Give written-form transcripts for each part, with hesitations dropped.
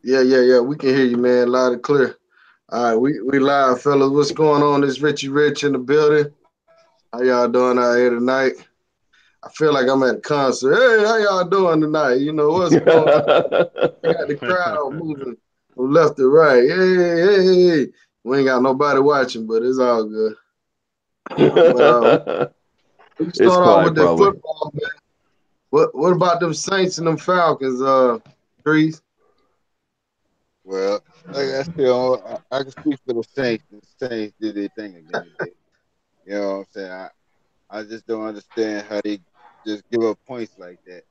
Yeah. We can hear you, man, loud and clear. All right, we live, fellas. What's going on? This Richie Rich in the building. How y'all doing out here tonight? I feel like I'm at a concert. Hey, how y'all doing tonight? You know what's going on? We got the crowd moving from left to right. Hey. We ain't got nobody watching, but it's all good. But we can It's start off with quiet, the probably. football, man. What about them Saints and them Falcons, Trees? Well, like I said, I can speak for the Saints. The Saints did their thing again today. You know what I'm saying? I just don't understand how they just give up points like that.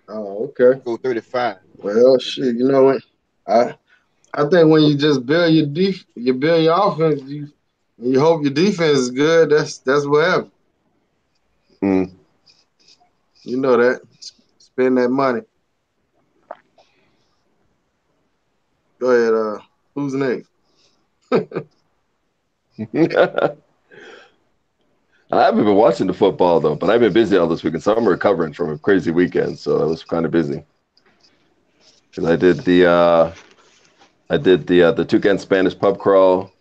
Oh, okay. Go 35. Well, shit, you know what? I I think when you just you build your offense, you hope your defense is good. That's what happens. Mm. You know that. Spend that money. Go ahead. Who's next? I haven't been watching the football though, but I've been busy all this weekend. So I'm recovering from a crazy weekend, so I was kind of busy because I did the Toucan Spanish pub crawl.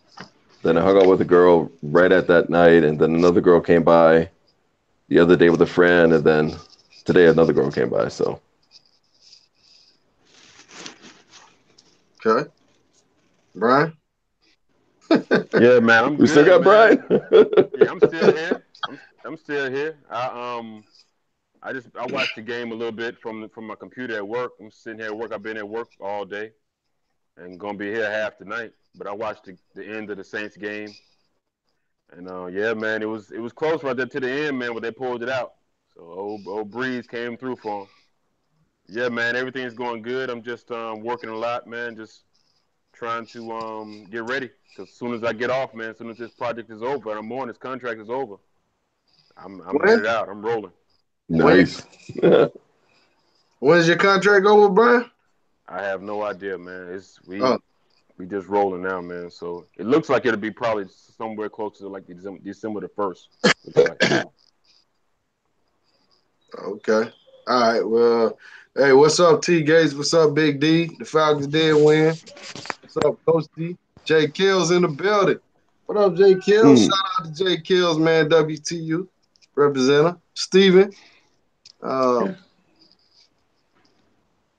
Then I hung out with a girl right at that night, and then another girl came by the other day with a friend, and then today another girl came by. So Okay, Brian. Yeah, man, I'm we still good, got Brian. man. Yeah, I'm still here. I'm still here. I watched the game a little bit from my computer at work. I'm sitting here at work. I've been at work all day and gonna be here half the night. But I watched the end of the Saints game, and yeah, man, it was close right there to the end, man, but they pulled it out. So old Breeze came through for 'em. Yeah, man, everything's going good. I'm just working a lot, man. Just trying to get ready because as soon as I get off, man, as soon as this project is over and I'm on, this contract is over, I'm when headed out. I'm rolling. when Nice. when's your contract over, Brian? I have no idea, man. It's Oh, we just rolling now, man. So it looks like it'll be probably somewhere close to like December the 1st. Looks like. okay. All right. Well, hey, what's up, T Gates? What's up, Big D? The Falcons did win. What's up, Coach D? Jay Kills in the building. What up, Jay Kills? Mm. Shout out to Jay Kills, man. WTU representative. Steven. Um,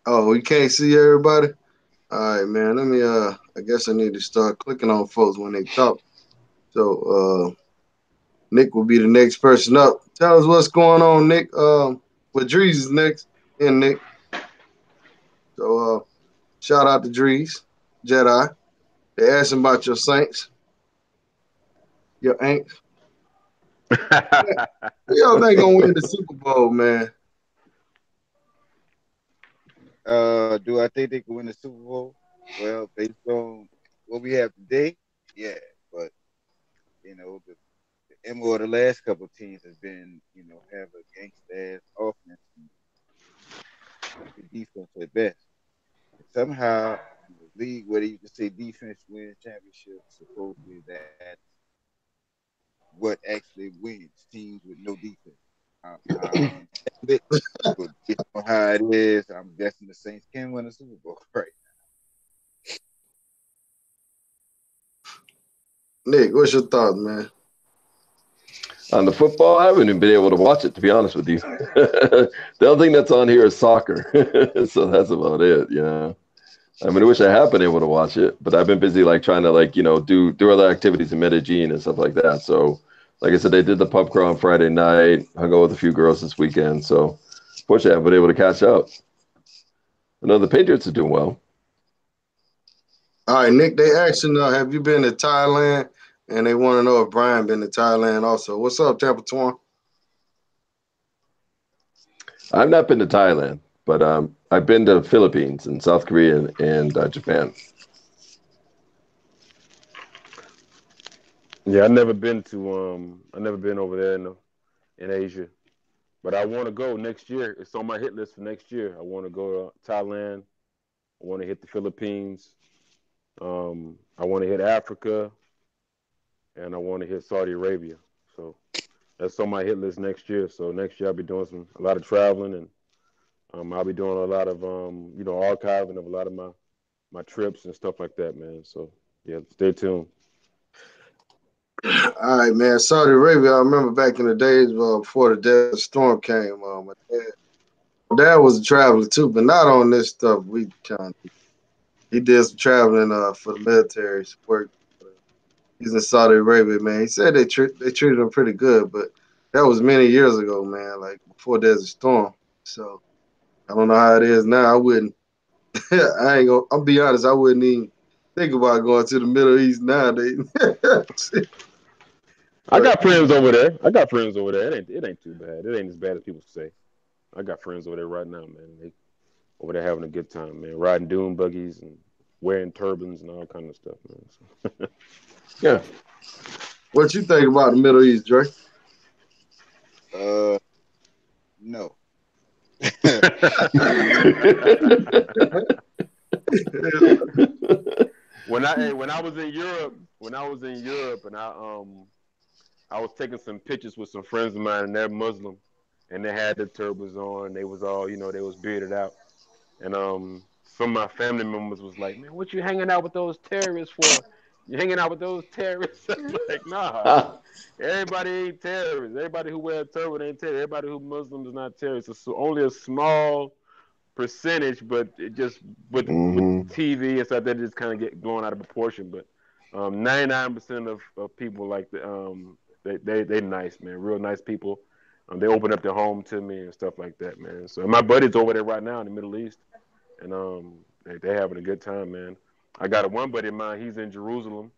oh, we can't see everybody. All right, man. Let me I guess I need to start clicking on folks when they talk. So Nick will be the next person up. Tell us what's going on, Nick. With Drees is next. And Nick. So shout out to Drees, Jedi. They asking about your Saints, your Aints. Who y'all think gonna win the Super Bowl, man? Do I think they can win the Super Bowl? Well, based on what we have today, yeah. But the MO of the last couple of teams has been, have a gangsta ass offense and the defense at best. And somehow, in the league where they used to say defense wins championships, supposedly that's what actually wins teams with no defense. I don't understand it, but based on how it is, I'm guessing the Saints can win a Super Bowl, right? Nick, what's your thoughts, man? On the football, I haven't even been able to watch it, to be honest with you. The only thing that's on here is soccer. So that's about it, you know. I mean, I wish I had been able to watch it, but I've been busy like trying to like, do other activities in Medellin and stuff like that. So like I said, they did the pub crawl on Friday night. Hung out with a few girls this weekend. So fortunately, I've been able to catch up. I know the Patriots are doing well. All right, Nick, they asking, have you been to Thailand? And they want to know if Brian been to Thailand also. What's up, Tampa Twan? I've not been to Thailand, but I've been to Philippines and South Korea and Japan. Yeah, I never been over there in Asia, but I want to go next year. It's on my hit list for next year. I want to go to Thailand. I want to hit the Philippines. I want to hit Africa, and I want to hit Saudi Arabia. So that's on my hit list next year. So next year I'll be doing a lot of traveling and I'll be doing a lot of archiving of a lot of my trips and stuff like that, man. So yeah, stay tuned. All right, man. Saudi Arabia. I remember back in the days before the Desert Storm came. My dad was a traveler too, but not on this stuff. He did some traveling for the military work. He's in Saudi Arabia, man. He said they treated him pretty good, but that was many years ago, man. Like before Desert Storm. So I don't know how it is now. I wouldn't. I ain't gonna. I'll be honest. I wouldn't even think about going to the Middle East nowadays. I But got friends over there. I got friends over there. It ain't too bad. It ain't as bad as people say. I got friends over there right now, man. They over there having a good time, man. Riding dune buggies and wearing turbans and all kind of stuff, man. So. Yeah. what you think about the Middle East, Dre? No. when I was in Europe and I was taking some pictures with some friends of mine and they're Muslim and they had their turbans on. They was all they was bearded out. And some of my family members was like, "Man, what you hanging out with those terrorists for? You hanging out with those terrorists?" I'm like, "Nah, everybody ain't terrorists. Everybody who wear a turban ain't terrorists. Everybody who Muslim is not terrorists. It's only a small percentage, but it just with hmm TV and stuff that just kind of get blown out of proportion. But 99% of people like they nice, man, real nice people. They open up their home to me and stuff like that, man. So and my buddy's over there right now in the Middle East, and they having a good time, man. I got a one buddy of mine. He's in Jerusalem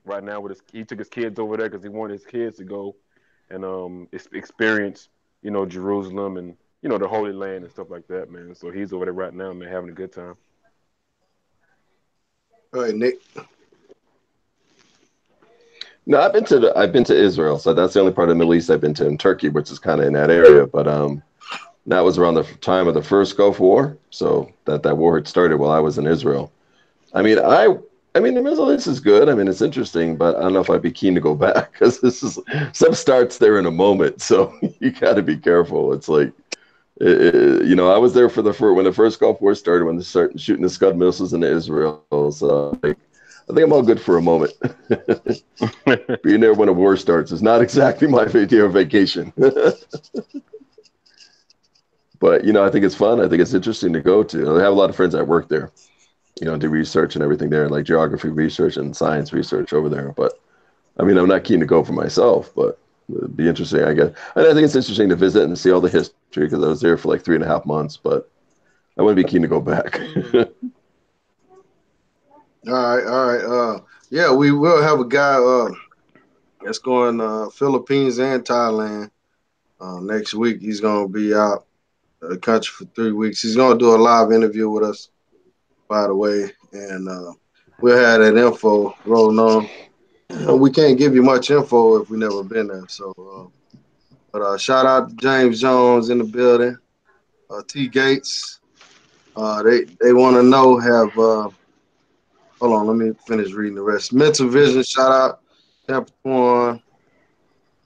right now with he took his kids over there because he wanted his kids to go and experience Jerusalem and the Holy Land and stuff like that, man. So he's over there right now, man, having a good time. All right, Nick. No, I've been to Israel, so that's the only part of the Middle East I've been to. In Turkey, which is kind of in that area, but that was around the time of the first Gulf War, so that war had started while I was in Israel. I mean, the Middle East is good. I mean, it's interesting, but I don't know if I'd be keen to go back because this is some starts there in a moment, so you got to be careful. It's like, I was there for when the first Gulf War started, when they started shooting the Scud missiles into Israel. So I think I'm all good for a moment. Being there when a war starts is not exactly my idea of vacation. But, I think it's fun. I think it's interesting to go to. I have a lot of friends that work there, do research and everything there, like geography research and science research over there. But, I mean, I'm not keen to go for myself, but it'd be interesting, I guess. And I think it's interesting to visit and see all the history because I was there for like 3.5 months, but I wouldn't be keen to go back. All right. Yeah, we will have a guy that's going Philippines and Thailand next week. He's gonna be out of the country for 3 weeks. He's gonna do a live interview with us, by the way, and we'll have that info rolling on. We can't give you much info if we never been there. So, but shout out to James Jones in the building. T Gates. They want to know hold on, let me finish reading the rest. Mental Vision, shout out. Capricorn.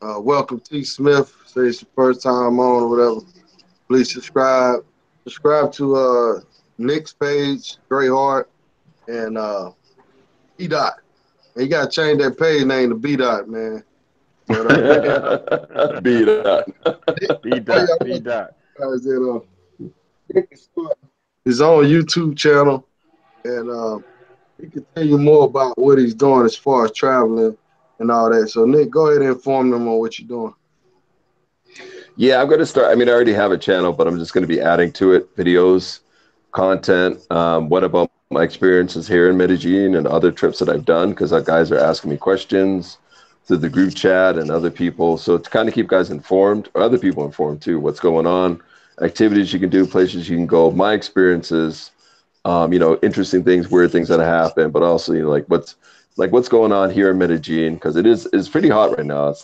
Welcome T Smith. Say it's your first time on or whatever. Please subscribe. Subscribe to Nick's page, Dre Hart, and B Dot. And you gotta change that page name to B Dot, man. But Be that. B dot, B dot. His own YouTube channel, and he can tell you more about what he's doing as far as traveling and all that. So Nick, go ahead and inform them on what you're doing. Yeah, I'm going to start. I mean, I already have a channel, but I'm just going to be adding to it videos, content. What about my experiences here in Medellin and other trips that I've done? Because guys are asking me questions through the group chat and other people. So to kind of keep guys informed, or other people informed too, what's going on, activities you can do, places you can go, my experiences, interesting things, weird things that happen, but also, what's going on here in Medellin, because it's pretty hot right now.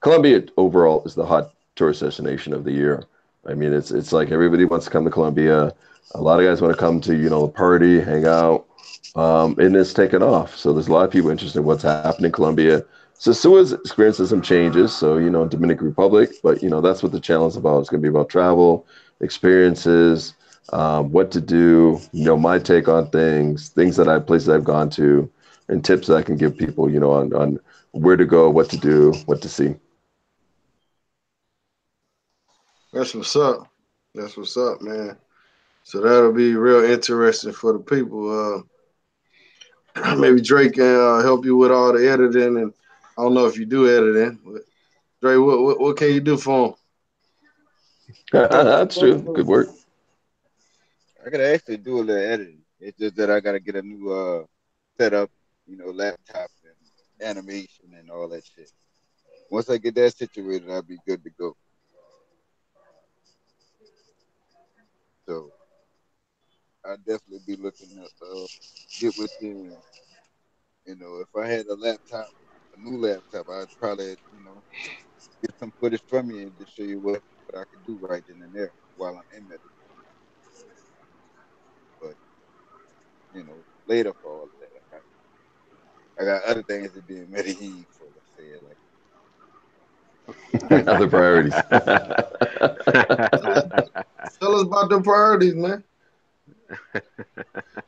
Colombia overall is the hot tourist destination of the year. I mean, it's like everybody wants to come to Colombia. A lot of guys want to come to, party, hang out, and it's taken off. So there's a lot of people interested in what's happening in Colombia. So Sua's experiencing some changes. So, Dominican Republic, but, that's what the challenge is about. It's going to be about travel, experiences, what to do, my take on things, places I've gone to, and tips that I can give people, on where to go, what to do, what to see. That's what's up. That's what's up, man. So that'll be real interesting for the people. Maybe Drake can help you with all the editing, and I don't know if you do editing, but Drake, what can you do for him? That's true. Good work. I could actually do a little editing. It's just that I gotta get a new setup, laptop and animation and all that shit. Once I get that situated, I'll be good to go. So I'll definitely be looking to get with you. If I had a new laptop, I'd probably, get some footage from you and just show you what I could do right then and there while I'm in Medellin. But, later for all of that. I got other things to do in Medellin for, let's say it like Other priorities. Tell us about them priorities, man.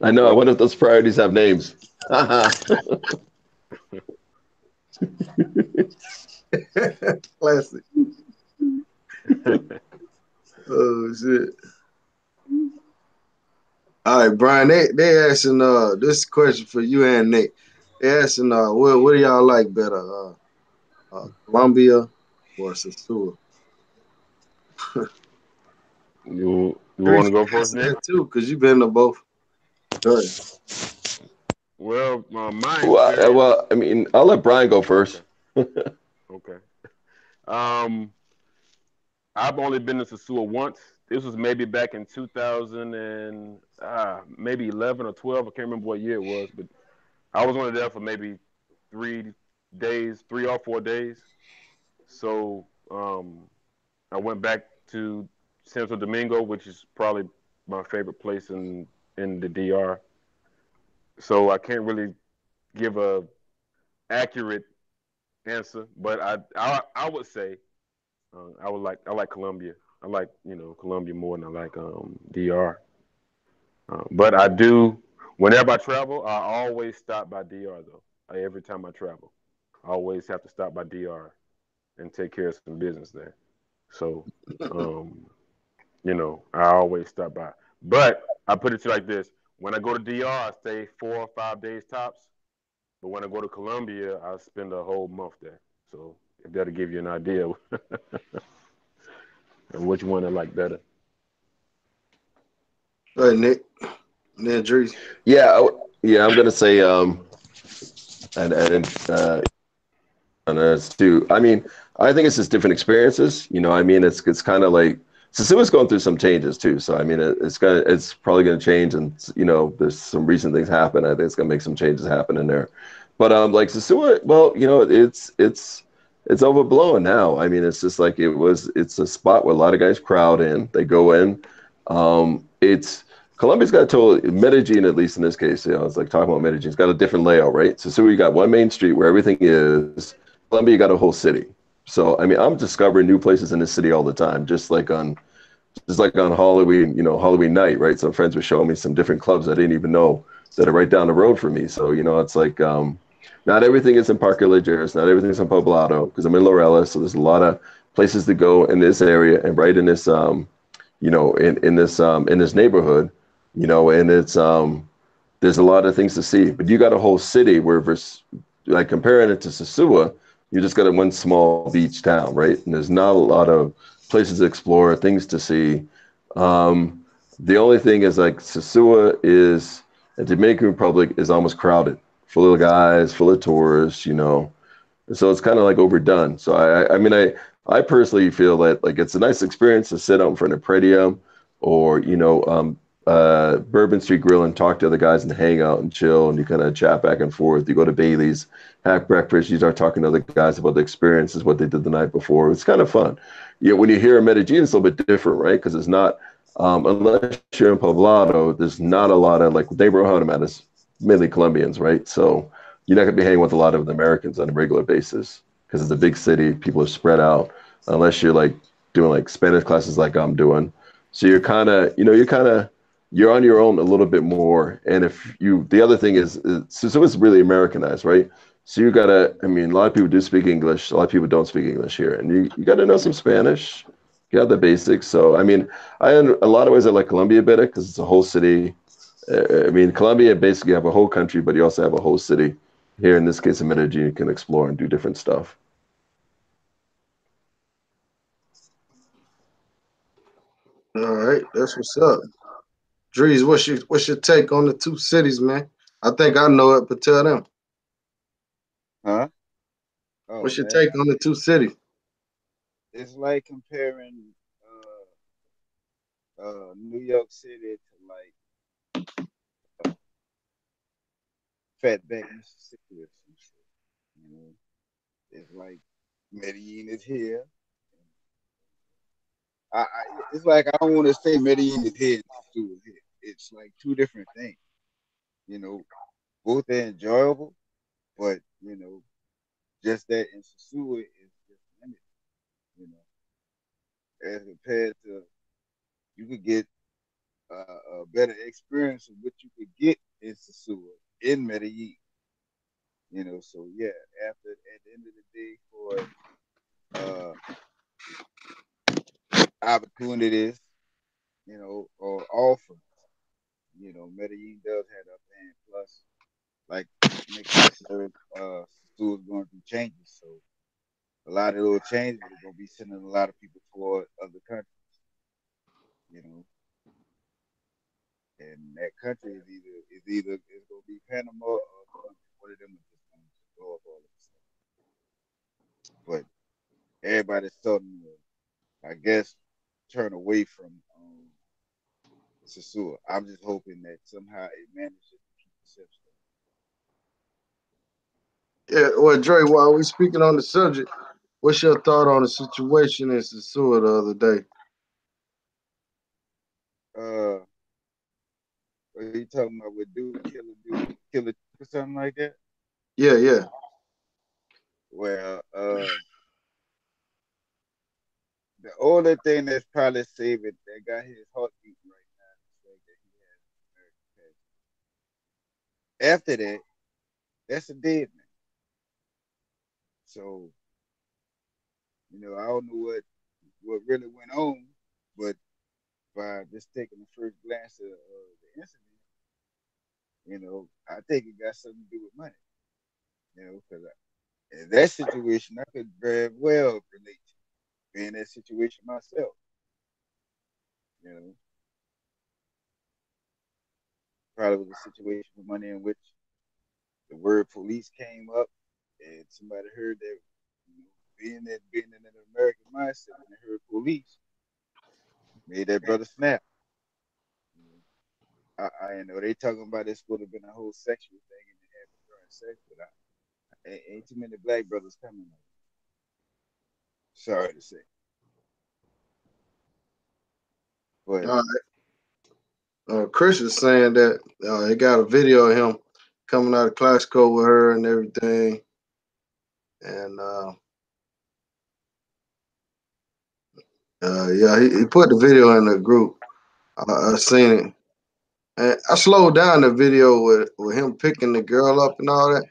I know. I wonder if those priorities have names. Classic. Oh shit. All right, Brian. They asking this question for you and Nick. They asking what do y'all like better, Colombia or Sasua? You want Dries, to you go can first, answer Nick? that too, cause you've been to both. Go ahead. Well, my experience. Well, I mean, I'll let Brian go first. Okay. Um, I've only been to Sasua once. This was maybe back in 2000 and maybe 11 or 12. I can't remember what year it was, but I was only there for maybe 3 days, 3 or 4 days. So I went back to Santo Domingo, which is probably my favorite place in the DR. So I can't really give a accurate answer, but I would say I like Colombia. I like Colombia more than I like DR. But I do whenever I travel, I always stop by DR though. Every time I travel, I always have to stop by DR and take care of some business there. So, um, I always stop by. But I put it to you like this: when I go to DR, I stay 4 or 5 days tops. But when I go to Colombia, I spend a whole month there. So if that'll give you an idea of which one I like better. Go ahead, Nick. And then Dries. Yeah, yeah. I'm gonna say and and as too. I mean, I think it's just different experiences. I mean, it's kind of like Sasua's going through some changes too. So I mean, it's probably gonna change, and there's some recent things happen. I think it's gonna make some changes happen in there. But like Sasua, well, it's overblown now. I mean, it's just like it was. It's a spot where a lot of guys crowd in. They go in. It's Colombia's got a total Medellin, at least in this case. It's like talking about Medellin. It's got a different layout, right? So you got one main street where everything is. Colombia, you got a whole city. So I mean, I'm discovering new places in this city all the time, just like on Halloween, Halloween night, right? Some friends were showing me some different clubs I didn't even know that are right down the road from me. So it's like not everything is in Parque Lejeres, not everything's in Poblado, because I'm in Lorella, so there's a lot of places to go in this area and right in this in this neighborhood, and it's there's a lot of things to see. But you got a whole city where like comparing it to Sosua, you just got a one small beach town, right? And there's not a lot of places to explore, things to see. The only thing is like Sosua is the Dominican Republic is almost crowded, full of guys, full of tourists, so it's kind of like overdone. So I mean, I personally feel that like it's a nice experience to sit out in front of Pretium or Bourbon Street Grill and talk to other guys and hang out and chill, and you kind of chat back and forth. You go to Bailey's, have breakfast, you start talking to other guys about the experiences, what they did the night before. It's kind of fun. When you hear Medellin, it's a little bit different, right? Because it's not unless you're in Poblado, there's not a lot of like neighborhood I'm at is mainly Colombians, right? So you're not gonna be hanging with a lot of the Americans on a regular basis because it's a big city. People are spread out unless you're like doing like Spanish classes like I'm doing. So you're kind of, you're on your own a little bit more. And if you, the other thing so it's really Americanized, right? So you gotta, I mean, a lot of people do speak English. A lot of people don't speak English here, and you got to know some Spanish. You got the basics. So I mean, in a lot of ways I like Colombia better because it's a whole city. I mean, Colombia basically have a whole country, but you also have a whole city. Here in this case, in Medellin, you can explore and do different stuff. All right, that's what's up. Drees, what's your take on the two cities, man? I think I know it, but tell them. Huh? Oh What's your man, take on the two cities? it's like comparing New York City to like Fatback, Mississippi or some shit. You know, it's like Medellin is here. It's like I don't want to say Medellin is here and Sasua is here. It's like two different things. You know, both are enjoyable, but just that in Sasua is just limited. You know, as compared to you could get a better experience of what you could get in Sasua in Medellin. So yeah, after at the end of the day, for opportunities, or offers, Medellin does have up and plus, like Nick said, Sasua is going through changes, so a lot of those changes are going to be sending a lot of people toward other countries, you know, and that country is either it's going to be Panama or Colombia. One of them is just going to go up all of a sudden. But everybody's starting to, I guess, turn away from Sasua. I'm just hoping that somehow it manages to keep itself Yeah, well, Dre, while we speaking on the subject, what's your thought on the situation in Sasua the other day? steady. Are you talking about with dude kill a chick or something like that? Yeah, yeah. Well, the only thing that's probably saving that got his heart beating right now is the fact that he has an American passport. After that, that's a dead man. So, I don't know what really went on, but by just taking the first glance of the incident, I think it got something to do with money. Because in that situation, I could very well relate to being in that situation myself. You know, probably was a situation with money in which the word police came up, and somebody heard that. Being in an American mindset, when they heard police, made that brother snap. You I know they talking about this would have been a whole sexual thing and they having during sex, but ain't too many black brothers coming. Sorry to say, but Uh, Chris is saying that he got a video of him coming out of Classico with her and everything, and yeah, he put the video in the group. I seen it. And I slowed down the video with him picking the girl up and all that.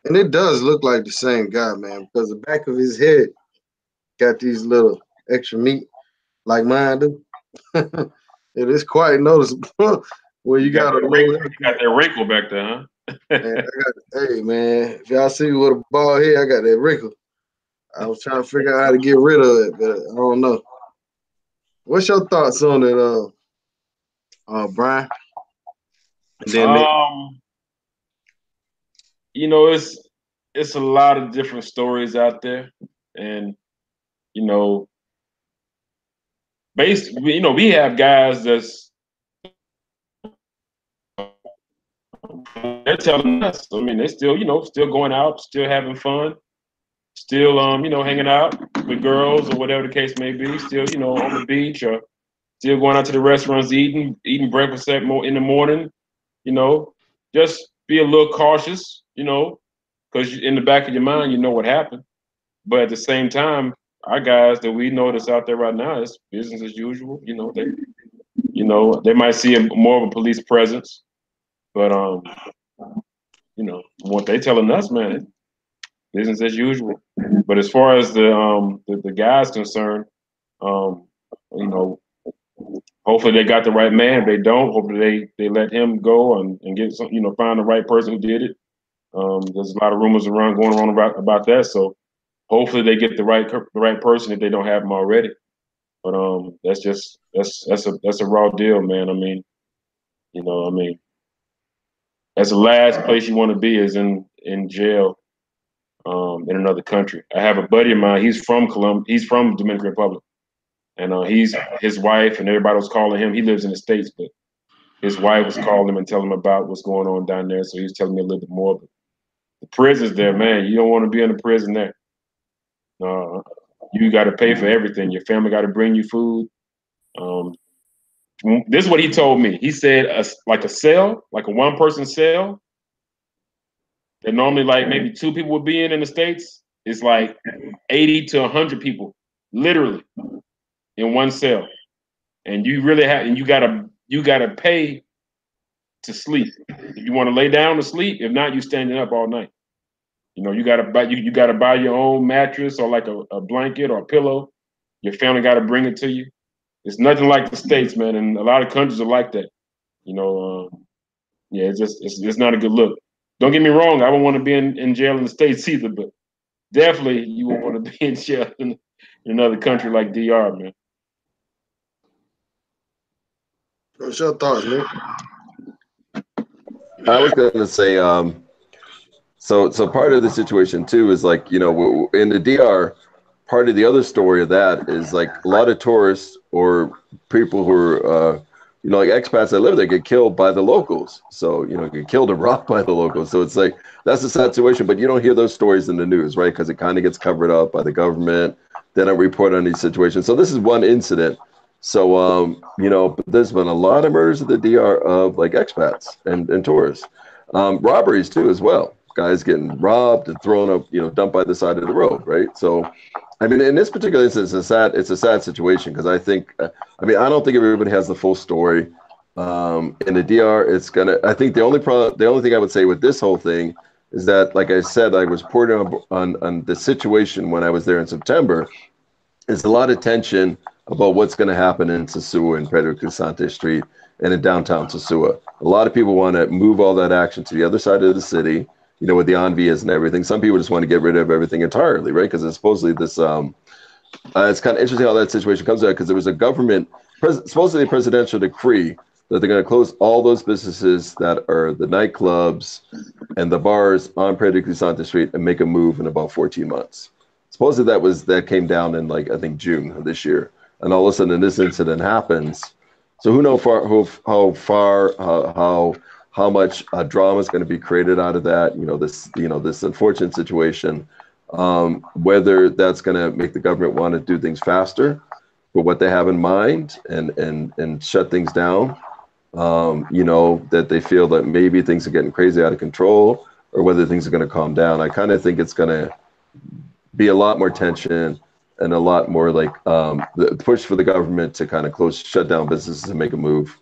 And it does look like the same guy, man, because the back of his head got these little extra meat like mine do. It is quite noticeable where you You got got a that low wrinkle. You got haircut. that wrinkle back there, And huh? hey, man, if y'all see me with a bald head, I got that wrinkle. I was trying to figure out how to get rid of it, but I don't know. What's your thoughts on it, Brian? And then Nick. um, you know, it's a lot of different stories out there, and you know, we have guys that's they're telling us. I mean, they still, still going out, still having fun, still, hanging out with girls or whatever the case may be. Still, on the beach or still going out to the restaurants, eating breakfast in the morning. You know, just be a little cautious. Because in the back of your mind, you know what happened. But at the same time, our guys that we know that's out there right now, it's business as usual. They might see more of a police presence, but what they telling us, man, it's business as usual. But as far as the guys concerned, um, you know, hopefully they got the right man. If they don't, hopefully they let him go and get some, find the right person who did it. There's a lot of rumors going on about that. So hopefully they get the right person if they don't have him already. But that's a raw deal, man. I mean, that's the last place you want to be is in jail in another country. I have a buddy of mine. He's from He's from Dominican Republic, and his wife and everybody was calling him. He lives in the States, but his wife was calling him and telling him about what's going on down there. So he was telling me a little bit more. But the prisons there, man, you don't want to be in a prison there. You got to pay for everything. Your family got to bring you food. This is what he told me. He said like a cell, like a one-person cell that normally like maybe two people would be in the States. It's like 80 to 100 people, literally, in one cell. And you gotta pay to sleep. If you want to lay down to sleep, if not, you standing up all night. You gotta buy your own mattress or like a blanket or a pillow. Your family gotta bring it to you. It's nothing like the States, man, and a lot of countries are like that. Yeah, it's not a good look. Don't get me wrong, I don't want to be in jail in the States either, but definitely you won't want to be in jail in another country like DR, man. What's your thoughts, Nick? I was going to say, so part of the situation too is like, in the DR, part of the other story of that is like a lot of tourists or people who are, like expats that live there get killed by the locals. So, get killed and robbed by the locals. So it's like, that's a sad situation, but you don't hear those stories in the news, right? Because it kind of gets covered up by the government. They don't report on these situations. So this is one incident. So, but there's been a lot of murders in the DR of like expats and tourists. Robberies too, as well. Guys getting robbed and thrown up, dumped by the side of the road, right? So, I mean, in this particular instance, it's a sad situation because I don't think everybody has the full story. In the DR, I think the only thing I would say with this whole thing is that, like I said, I was reporting on the situation when I was there in September. There's a lot of tension about what's going to happen in Sosua and Pedro Cruzante Street and in downtown Sosua. A lot of people want to move all that action to the other side of the city, with the envias and everything. Some people just want to get rid of everything entirely, right? Because it's supposedly this, it's kind of interesting how that situation comes out because there was a supposedly a presidential decree that they're going to close all those businesses that are the nightclubs and the bars on Pedro Cruzante Street and make a move in about 14 months. Supposedly that came down in I think June of this year. And all of a sudden this incident happens. So who knows how much drama is going to be created out of that, this unfortunate situation, whether that's going to make the government want to do things faster for what they have in mind and shut things down, that they feel that maybe things are getting crazy out of control or whether things are going to calm down. I kind of think it's going to be a lot more tension and a lot more like the push for the government to kind of shut down businesses and make a move.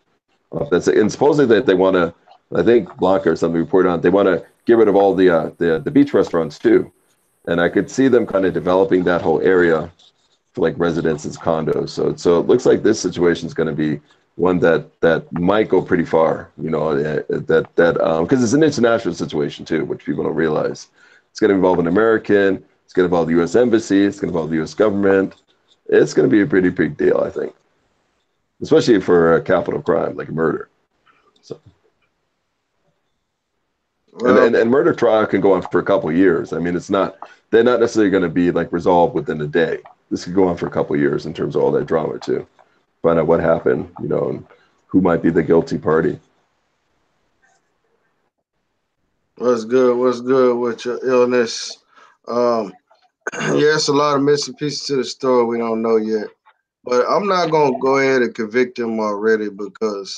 That's it. And supposedly that they want to, I think Blanca or something reported on, they want to get rid of all the beach restaurants too. And I could see them kind of developing that whole area for like residences, condos. So it looks like this situation is going to be one that might go pretty far, because it's an international situation too, which people don't realize. It's going to involve an American. It's going to involve the U.S. Embassy. It's going to involve the U.S. government. It's going to be a pretty big deal, I think, especially for a capital crime like murder. So, and murder trial can go on for a couple of years. I mean, they're not necessarily going to be like resolved within a day. This could go on for a couple of years in terms of all that drama too. Find out what happened, and who might be the guilty party. What's good? What's good with your illness? Yeah, it's a lot of missing pieces to the story we don't know yet. But I'm not gonna go ahead and convict him already because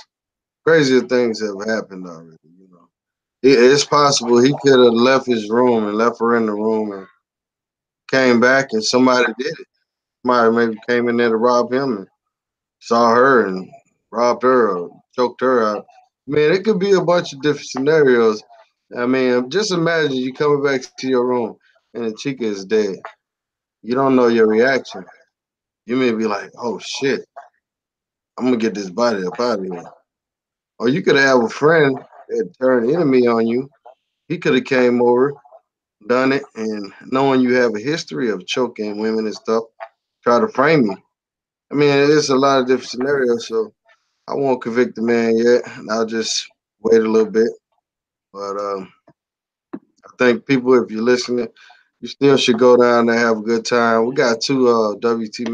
crazier things have happened already. It's possible he could have left his room and left her in the room and came back and somebody did it. Somebody maybe came in there to rob him and saw her and robbed her or choked her out. I mean, it could be a bunch of different scenarios. I mean, just imagine you coming back to your room and the chica is dead. You don't know your reaction. You may be like, "Oh shit, I'm gonna get this body up out of here." Or you could have a friend that turned enemy on you. He could have came over, done it, and knowing you have a history of choking women and stuff, try to frame you. I mean, it's a lot of different scenarios, so I won't convict the man yet. I'll just wait a little bit. But I think people, if you're listening, you still should go down there and have a good time. We got two WTU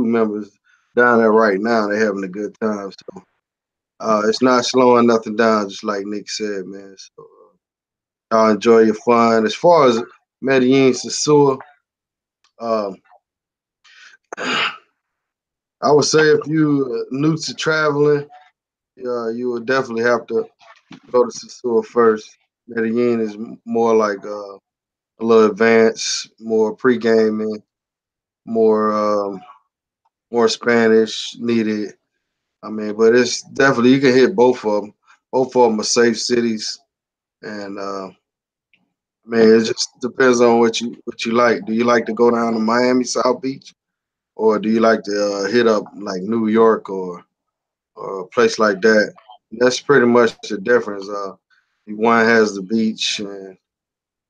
members down there right now. They're having a good time. So it's not slowing nothing down, just like Nick said, man. So y'all enjoy your fun. As far as Medellin, Sasua, um, I would say if you new to traveling, you would definitely have to go to Sasua first. Medellin is more like a little advanced, more pre-gaming, more more Spanish needed. I mean, but it's definitely you can hit both of them. Both of them are safe cities, and I mean it just depends on what you like. Do you like to go down to Miami South Beach, or do you like to hit up like New York or a place like that? That's pretty much the difference. One has the beach and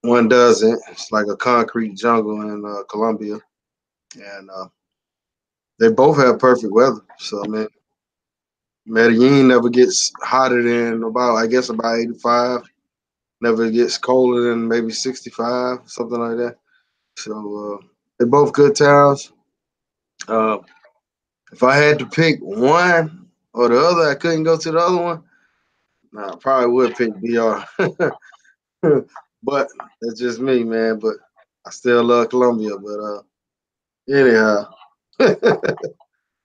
one doesn't. It's like a concrete jungle in Colombia, and they both have perfect weather. So I mean, Medellin never gets hotter than about 85. Never gets colder than maybe 65, something like that. So they're both good towns. Uh, if I had to pick one or the other, I couldn't go to the other one. Nah, I probably would pick DR. But that's just me, man. But I still love Colombia. But anyhow,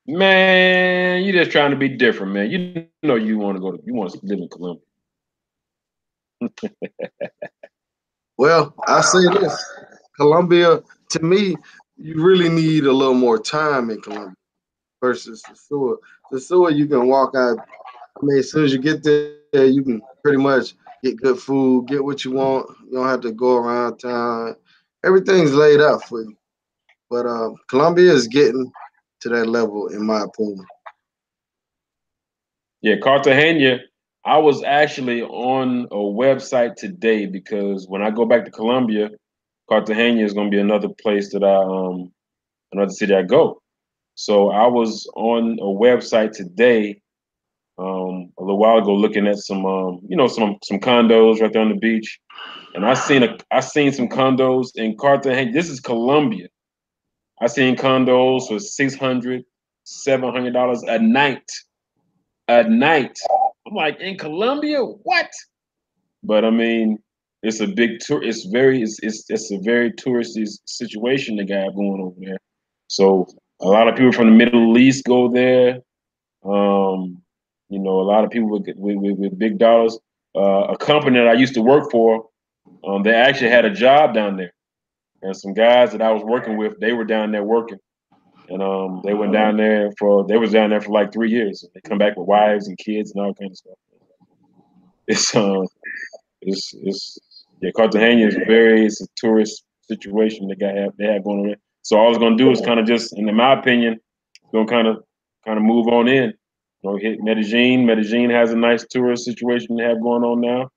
Man, you just trying to be different, man. You know you want to you want to live in Colombia. well, I say this: Colombia, to me, you really need a little more time in Colombia versus the sewer. The sewer, you can walk out. I mean, as soon as you get there, you can pretty much get good food, get what you want. You don't have to go around town. Everything's laid out for you. But Colombia is getting to that level, in my opinion. Yeah, Cartagena. I was actually on a website today because when I go back to Colombia, Cartagena is going to be another place that another city I go. So I was on a website today, a little while ago, looking at some, some condos right there on the beach, and I seen some condos in Cartagena. This is Colombia. I seen condos for $600, $700 a night. A night. I'm like, in Colombia, what? But I mean, it's a big tour. It's a very touristy situation they got going over there. So a lot of people from the Middle East go there. Um, a lot of people with big dollars. A company that I used to work for, they actually had a job down there, and some guys that I was working with, they were down there working, and they was down there for like 3 years. They come back with wives and kids and all kinds of stuff. It's it's yeah, Cartagena is it's a tourist situation they have going on there. So all it's gonna do is kind of just, in my opinion, gonna kind of move on in. Hit Medellin. Medellin has a nice tourist situation they have going on now.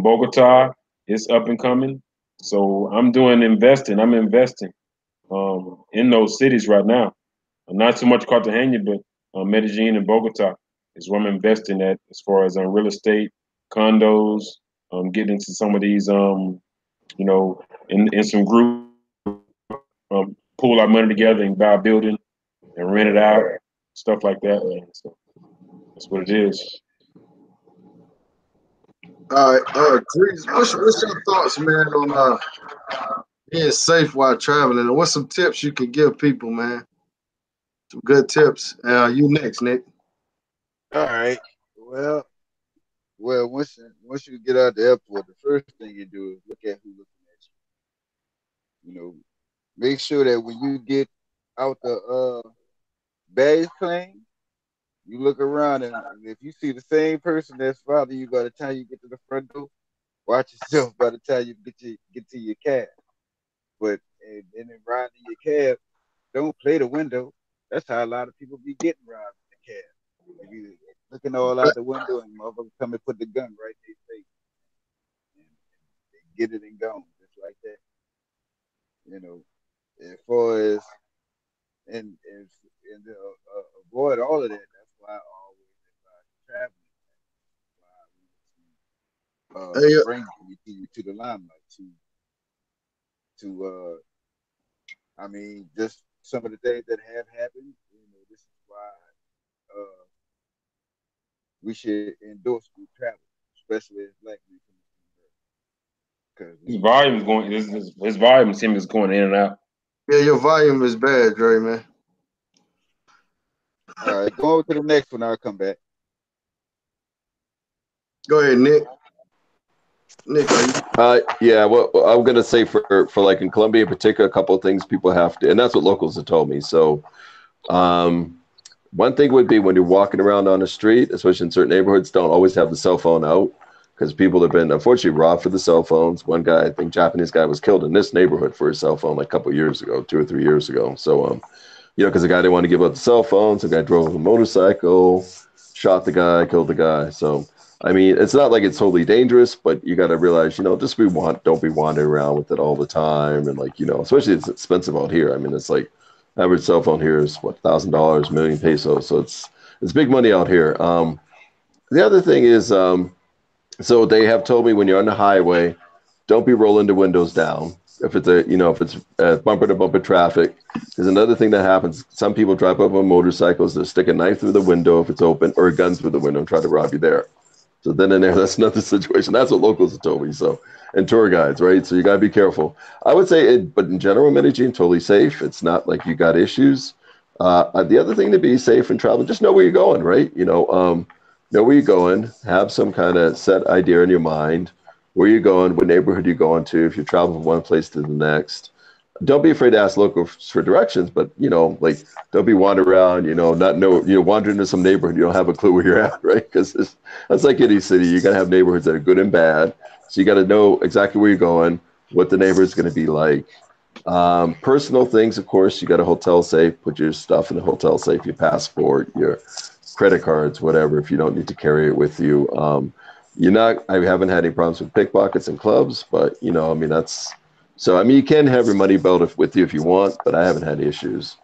Bogota is up and coming. So I'm investing in those cities right now. Not so much Cartagena, but Medellin and Bogota is where I'm investing at as far as real estate, condos, getting into some of these, in some group, pool our money together and buy a building and rent it out, stuff like that, man. So that's what it is. All right, Grease, what's your thoughts, man, on being safe while traveling, and what's some tips you can give people, man? Some good tips. You next, Nick. All right. Well, once you get out the airport, the first thing you do is look at who's looking at you. You know, make sure that when you get out the baggage claim, you look around and if you see the same person that's following you by the time you get to the front door, watch yourself by the time you get to your cab. But and then riding in your cab, don't play the window. That's how a lot of people be getting robbed in the cab. They be looking all out the window and motherfuckers come and put the gun right in their face and get it and gone just like that. You know, as far as and avoid all of that. That's why I always advise traveling. Why we Hey, bring you to the limelight to I mean just some of the things that have happened. You know, this is why uh we should endorse group travel, especially as black men coming to America. Because His volume's going. His volume seems going in and out. yeah, your volume is bad, Dre, man. all right, go over to the next one. I'll come back. Go ahead, Nick. Nick, are you? Yeah. Well, I'm gonna say for like in Colombia in particular, a couple of things people have to, and that's what locals have told me. So, one thing would be when you're walking around on the street, especially in certain neighborhoods, don't always have the cell phone out because people have been unfortunately robbed for the cell phones. One guy, I think Japanese guy, was killed in this neighborhood for his cell phone like a couple of years ago, 2 or 3 years ago. So, because the guy didn't want to give up the cell phone, so the guy drove a motorcycle, shot the guy, killed the guy. So, I mean, it's not like it's totally dangerous, but you got to realize, just don't be wandering around with it all the time, and like, especially it's expensive out here. I mean, it's like average cell phone here is what, $1,000, million pesos, so it's big money out here. The other thing is, so they have told me when you're on the highway, don't be rolling the windows down if it's bumper to bumper traffic. There's another thing that happens. Some people drive up on motorcycles, they'll stick a knife through the window if it's open, or a gun through the window and try to rob you there. So then in there, that's another situation. That's what locals have told me. So, and tour guides, right? So you got to be careful. I would say but in general, Medellin, totally safe. It's not like you got issues. The other thing to be safe and travel, just know where you're going, right? Know where you're going, have some kind of set idea in your mind, where you're going, what neighborhood you're going to, if you're traveling from one place to the next. Don't be afraid to ask locals for directions, but like don't be wandering around, wandering into some neighborhood you don't have a clue where you're at, right? Because that's like any city. You got to have neighborhoods that are good and bad, so you got to know exactly where you're going, what the neighborhood's going to be like. Personal things, of course, you got a hotel safe. Put your stuff in the hotel safe, your passport, your credit cards, whatever. If you don't need to carry it with you, I haven't had any problems with pickpockets in clubs, but I mean that's. So, I mean, you can have your money belt with you if you want, but I haven't had issues.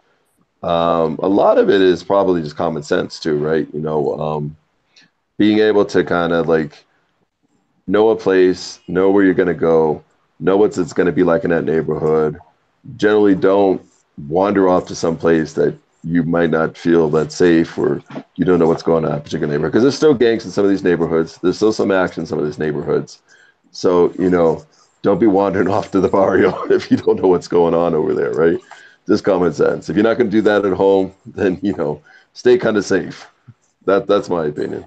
A lot of it is probably just common sense too, right? Being able to kind of like know a place, know where you're going to go, know what it's going to be like in that neighborhood. Generally, don't wander off to some place that you might not feel that safe or you don't know what's going on in a particular neighborhood. Because there's still gangs in some of these neighborhoods. There's still some action in some of these neighborhoods. So, don't be wandering off to the barrio if you don't know what's going on over there, right? Just common sense. If you're not going to do that at home, then stay kind of safe. That's my opinion.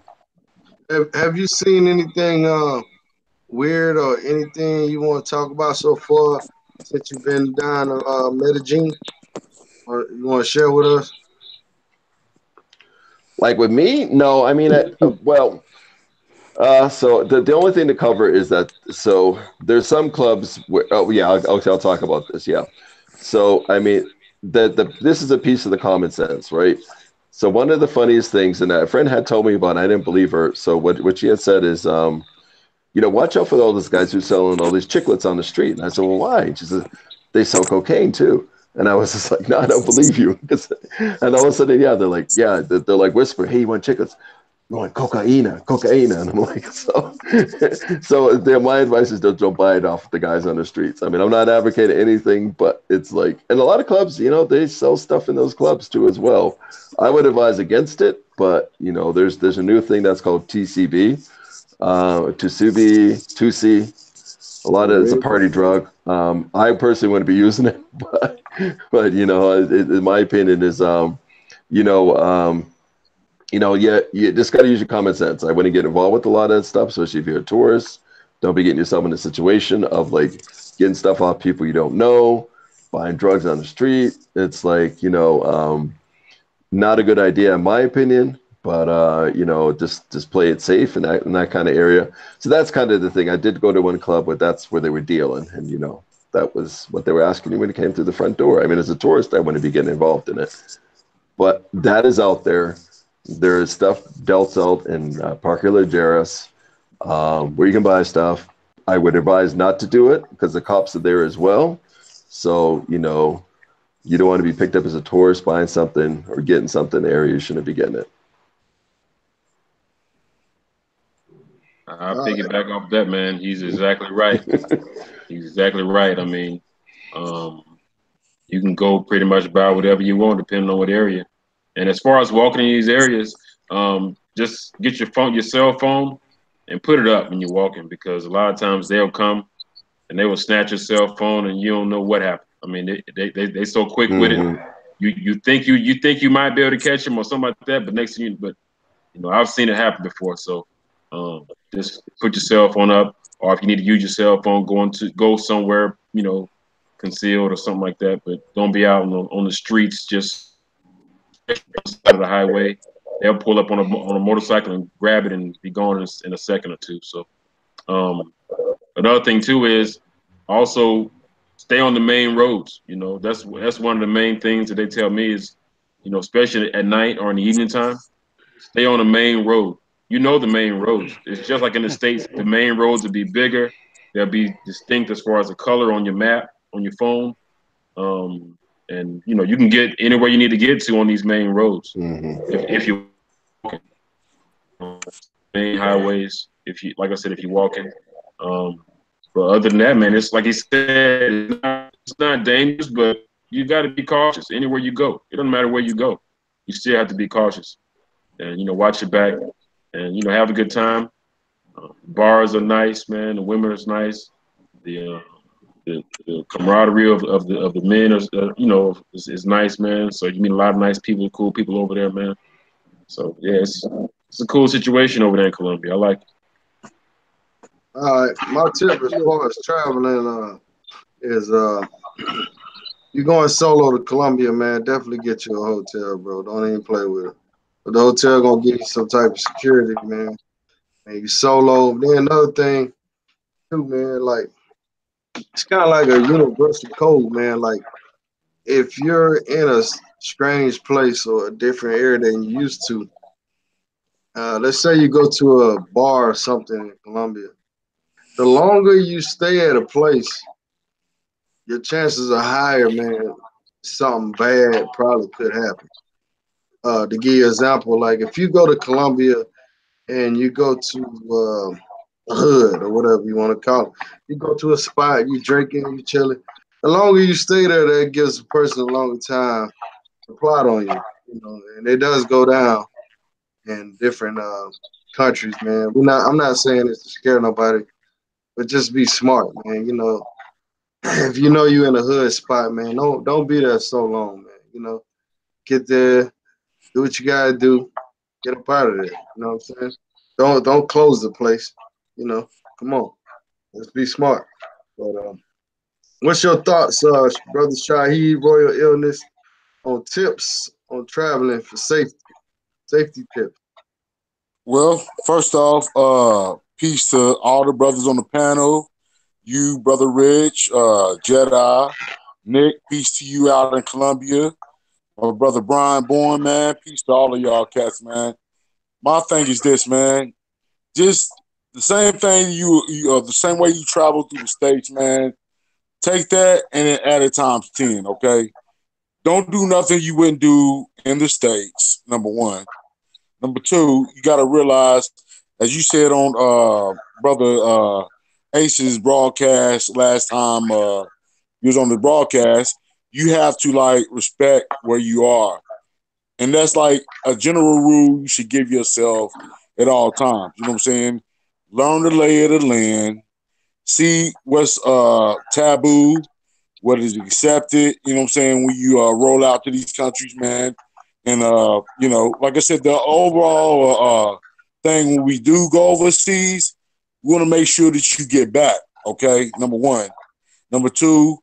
Have you seen anything weird or anything you want to talk about so far since you've been down to Medellin? Or you want to share with us? Like with me, no. I mean, well, so the only thing to cover is that there's some clubs where I'll talk about this. Yeah. So I mean, this is a piece of the common sense, right? So one of the funniest things, and a friend had told me about, and I didn't believe her. So what she had said is, watch out for all those guys who selling all these chiclets on the street. And I said, well, why? And she said, they sell cocaine too. And I was just like, no, I don't believe you. And all of a sudden, they're like whisper, hey, you want chiclets? Going cocaina, and I'm like, so my advice is don't buy it off the guys on the streets. I mean, I'm not advocating anything, but it's like, and a lot of clubs, they sell stuff in those clubs too as well. I would advise against it, but there's a new thing that's called TCB, Tusi. A lot of it's a party drug. I personally wouldn't be using it, but in my opinion is you just got to use your common sense. I wouldn't get involved with a lot of that stuff, especially if you're a tourist. Don't be getting yourself in a situation of like getting stuff off people you don't know. buying drugs on the street. It's like, not a good idea in my opinion, but just play it safe in that kind of area. So that's kind of the thing. I did go to one club, but that's where they were dealing, and that was what they were asking you when you came through the front door. I mean, as a tourist, I wouldn't be getting involved in it, but that is out there. There is stuff dealt out in Parque Lajeras, where you can buy stuff. I would advise not to do it because the cops are there as well. So, you don't want to be picked up as a tourist buying something or getting something in the area you shouldn't be getting it. I'll piggyback off that, man. He's exactly right. He's exactly right. I mean, you can go pretty much buy whatever you want depending on what area. And as far as walking in these areas, just get your cell phone, and put it up when you're walking, because a lot of times they'll come and they will snatch your cell phone and you don't know what happened. I mean, they so quick with it. You think you might be able to catch them or something like that, but next thing I've seen it happen before. So just put your cell phone up, or if you need to use your cell phone, go somewhere concealed or something like that. But don't be out on the streets just on the side of the highway. They'll pull up on a motorcycle and grab it and be gone in a second or two. So another thing too is also stay on the main roads. That's one of the main things that they tell me is, especially at night or in the evening time, stay on the main road. The main roads. It's just like in the States, the main roads will be bigger. They'll be distinct as far as the color on your map, on your phone. And you can get anywhere you need to get to on these main roads. If you're walking, main highways, like I said, if you're walking. But other than that, man, it's like he said, it's not dangerous, but you got to be cautious anywhere you go. It doesn't matter where you go. You still have to be cautious and, watch your back and, have a good time. Bars are nice, man. The women are nice. The camaraderie of the men is nice, man. So you meet a lot of nice people, cool people over there, man. So yeah, it's a cool situation over there in Colombia. I like it. All right, my tip as far as traveling is you going solo to Colombia, man. Definitely get you a hotel, bro. Don't even play with it. But the hotel gonna give you some type of security, man. And you solo. Then another thing too, man. Like it's kind of like a universal code, man. Like if you're in a strange place or a different area than you used to, let's say you go to a bar or something in Colombia. The longer you stay at a place, your chances are higher, man. Something bad probably could happen. To give you an example, like if you go to Colombia and you go to a hood or whatever you want to call it, you go to a spot, you drinking, you chilling. The longer you stay there, that gives a person a longer time to plot on you. And it does go down in different countries, man. I'm not saying this to scare nobody, but just be smart, man. If you know you in a hood spot, man, don't be there so long, man. Get there, do what you gotta do, get up out of there. You know what I'm saying? Don't close the place. Come on, let's be smart. But what's your thoughts, brother Shaheed, Royal Illness, on tips on traveling for safety tips? Well, first off, peace to all the brothers on the panel. You, Brother Rich, Jedi, Nick, peace to you out in Colombia. My brother Brian Bourne, man, peace to all of y'all cats, man. My thing is this, man. Just the same thing the same way you travel through the States, man. Take that and then add it times 10, okay? Don't do nothing you wouldn't do in the States, number one. Number two, you got to realize, as you said on Brother Ace's broadcast last time he was on the broadcast, you have to respect where you are. And that's like a general rule you should give yourself at all times. You know what I'm saying? Learn the lay of the land, see what's taboo, what is accepted, you know what I'm saying, when you roll out to these countries, man. And, like I said, the overall thing when we do go overseas, we want to make sure that you get back, okay? Number one. Number two,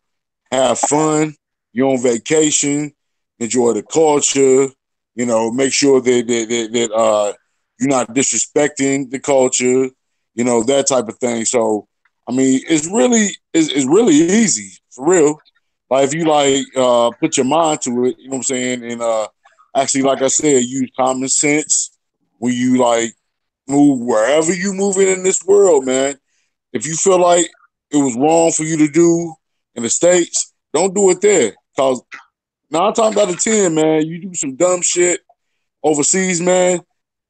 have fun. You're on vacation. Enjoy the culture. You know, make sure that you're not disrespecting the culture. You know, that type of thing. So, I mean, it's really easy for real. Like if you like put your mind to it, you know what I'm saying, and actually, like I said, use common sense when you like move wherever you move in this world, man. If you feel like it was wrong for you to do in the States, don't do it there. Cause 9 times out of 10, man, you do some dumb shit overseas, man,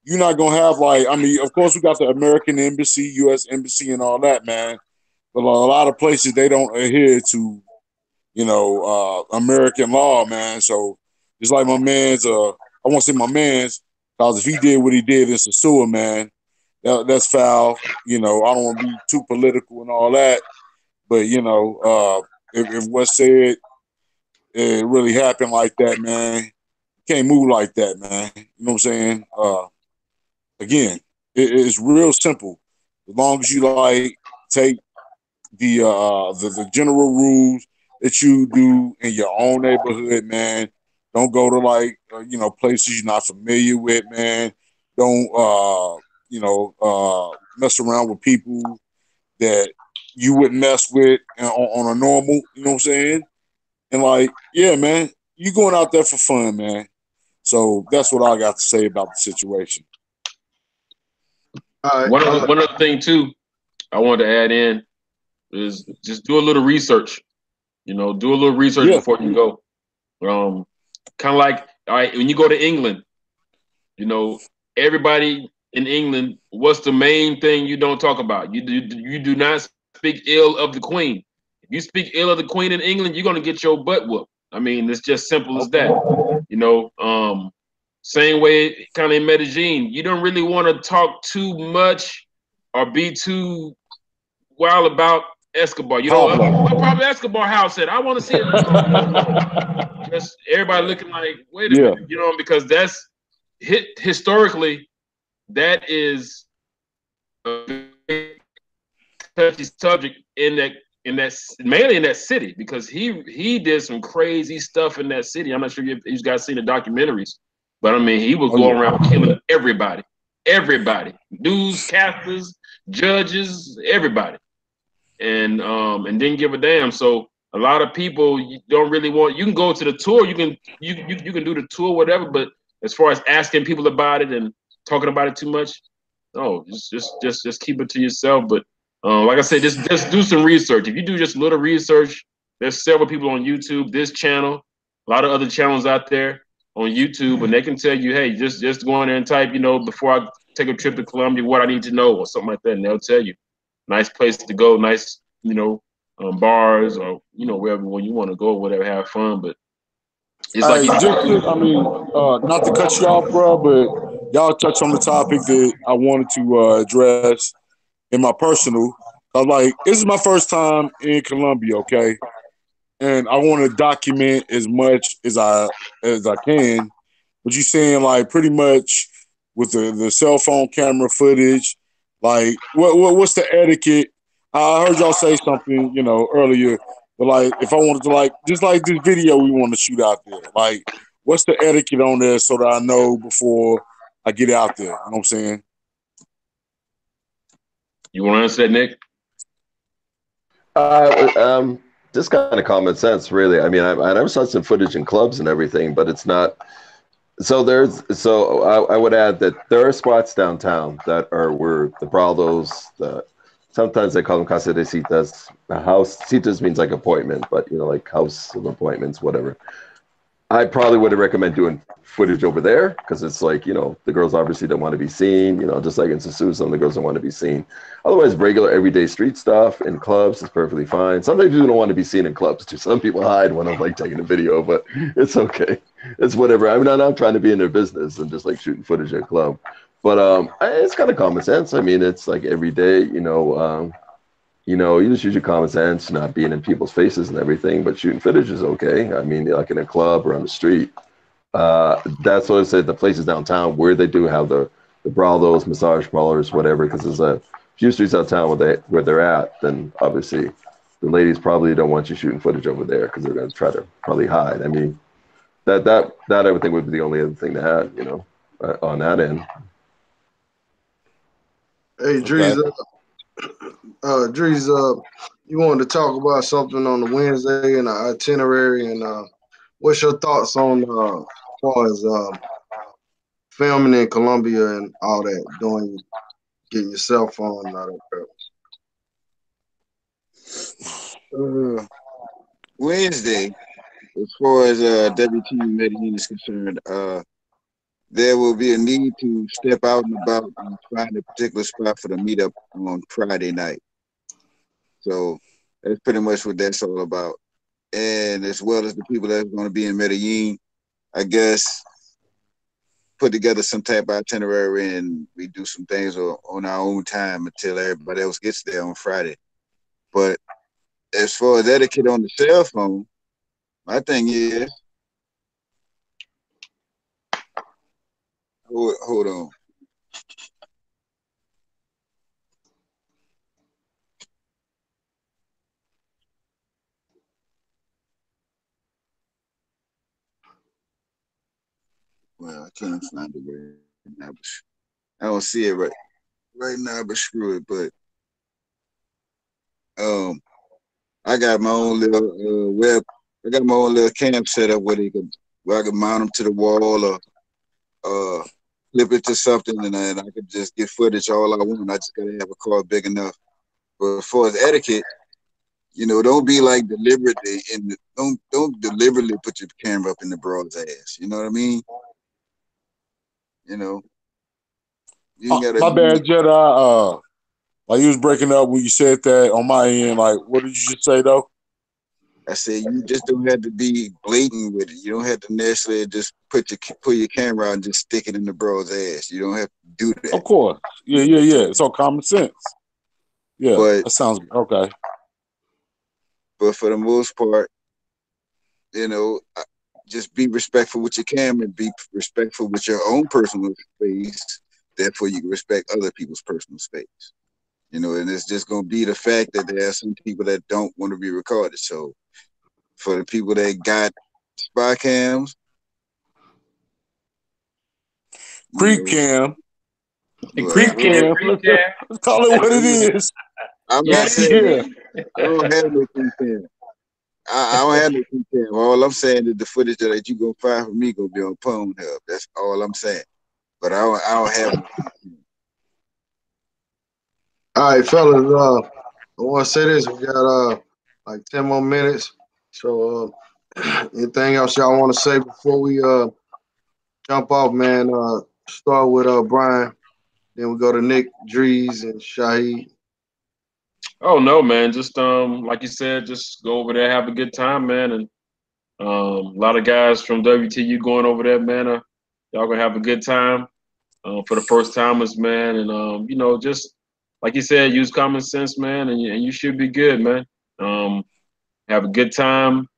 you're not gonna have like, I mean, of course we got the American embassy, US embassy and all that, man. But a lot of places they don't adhere to, American law, man. So it's like my man's I won't say my man's, because if he did what he did in Sasua, man, that's foul. You know, I don't want to be too political and all that, but if what's said it really happened like that, man, you can't move like that, man. You know what I'm saying? Again, it's real simple. As long as you like take the general rules that you do in your own neighborhood, man. Don't go to like places you're not familiar with, man. Don't mess around with people that you wouldn't mess with on a normal. You know what I'm saying? And like, yeah, man, you going out there for fun, man. So that's what I got to say about the situation. All right. One other thing too, I wanted to add in is just do a little research. You know, do a little research before you go. Kind of like, all right, when you go to England, you know, everybody in England, what's the main thing you don't talk about? You do not speak ill of the Queen. If you speak ill of the Queen in England, you're gonna get your butt whooped. I mean, it's just simple as that. You know, same way kind of in Medellin, you don't really want to talk too much or be too wild about Escobar. You know, what Pablo Escobar house at? I want to see it. Just everybody looking like, wait a minute, you know, because that's historically that is a touchy subject in that mainly in that city, because he did some crazy stuff in that city. I'm not sure if you guys seen the documentaries, but I mean, he was going around killing everybody, newscasters, judges, everybody, and didn't give a damn. So a lot of people don't really want. You can go to the tour, you can do the tour, whatever. But as far as asking people about it and talking about it too much, no, just keep it to yourself. But like I said, just do some research. If you do just a little research, there's several people on YouTube, this channel, a lot of other channels out there on YouTube, and they can tell you, hey, just go in there and type, you know, before I take a trip to Colombia, what I need to know or something like that, and they'll tell you. Nice place to go, nice, you know, bars or, you know, wherever when you want to go, whatever, have fun. But it's like, not to cut you off, bro, but y'all touched on the topic that I wanted to address in my personal. I was like, this is my first time in Colombia, okay? And I want to document as much as I can. But you saying like pretty much with the cell phone camera footage, like what's the etiquette? I heard y'all say something, you know, earlier, but like if I wanted to like just like this video we want to shoot out there, like what's the etiquette on there so that I know before I get out there? You know what I'm saying? You want to answer that, Nick? Just kind of common sense, really. I mean, I never saw some footage in clubs and everything, but it's not. So I would add that there are spots downtown that are where the Brados, sometimes they call them casa de citas. House citas means like appointment, but you know, like house of appointments, whatever. I probably wouldn't recommend doing footage over there because it's like, you know, the girls obviously don't want to be seen, you know, just like in Sasua, some of the girls don't want to be seen. Otherwise, regular everyday street stuff in clubs is perfectly fine. Sometimes you don't want to be seen in clubs too. Some people hide when I'm like taking a video, but it's okay. It's whatever. I mean, I'm not trying to be in their business and just like shooting footage at a club. But it's kind of common sense. I mean, it's like every day, you just use your common sense, not being in people's faces and everything, but shooting footage is okay. I mean, like in a club or on the street. That's what I said, the places downtown where they do have the brados, massage parlors, whatever, because there's a few streets downtown where they're at, then obviously the ladies probably don't want you shooting footage over there because they're going to try to probably hide. I mean, that I would think would be the only other thing to add, on that end. Hey, Drees, Drees, you wanted to talk about something on the Wednesday and the itinerary, and what's your thoughts on as far as filming in Colombia and all that, getting your cell phone and all that crap? Wednesday, as far as WTU Medellin is concerned, there will be a need to step out and about and find a particular spot for the meetup on Friday night. So that's pretty much what that's all about. And as well as the people that's going to be in Medellin, I guess put together some type of itinerary and we do some things on our own time until everybody else gets there on Friday. But as far as etiquette on the cell phone, my thing is, hold on. Well, I can't find it right now. I don't see it right now, but screw it. But I got my own little I got my own little camp set up where I can mount them to the wall or flip it to something, and I could just get footage all I want. I just gotta have a car big enough. But as far as etiquette, don't be like deliberately don't deliberately put your camera up in the broad's ass. You know what I mean? You ain't gotta my bad, Jedi. Like you was breaking up when you said that on my end. Like, what did you just say though? I said you just don't have to be blatant with it. You don't have to necessarily just pull your camera out and just stick it in the bro's ass. You don't have to do that. Of course. Yeah. It's all common sense. Yeah, that sounds okay. But for the most part, just be respectful with your camera and be respectful with your own personal space. Therefore, you can respect other people's personal space. And it's just going to be the fact that there are some people that don't want to be recorded. So for the people that got spy cams, creep cam. Creep cam. Let's call it what it is. I'm not saying I don't have no creep cam. I don't have no creep cam. All I'm saying is the footage that you gonna find from me gonna be on Pornhub. That's all I'm saying. But I don't have no creep cam. All right, fellas. I want to say this. We got like 10 more minutes. So, anything else y'all want to say before we jump off, man? Start with Brian. Then we go to Nick, Drees, and Shaheed. Oh no, man. Just like you said, just go over there, have a good time, man. And a lot of guys from WTU going over there, man. Y'all gonna have a good time for the first timers, man. And just like you said, use common sense, man, and you should be good, man. Have a good time.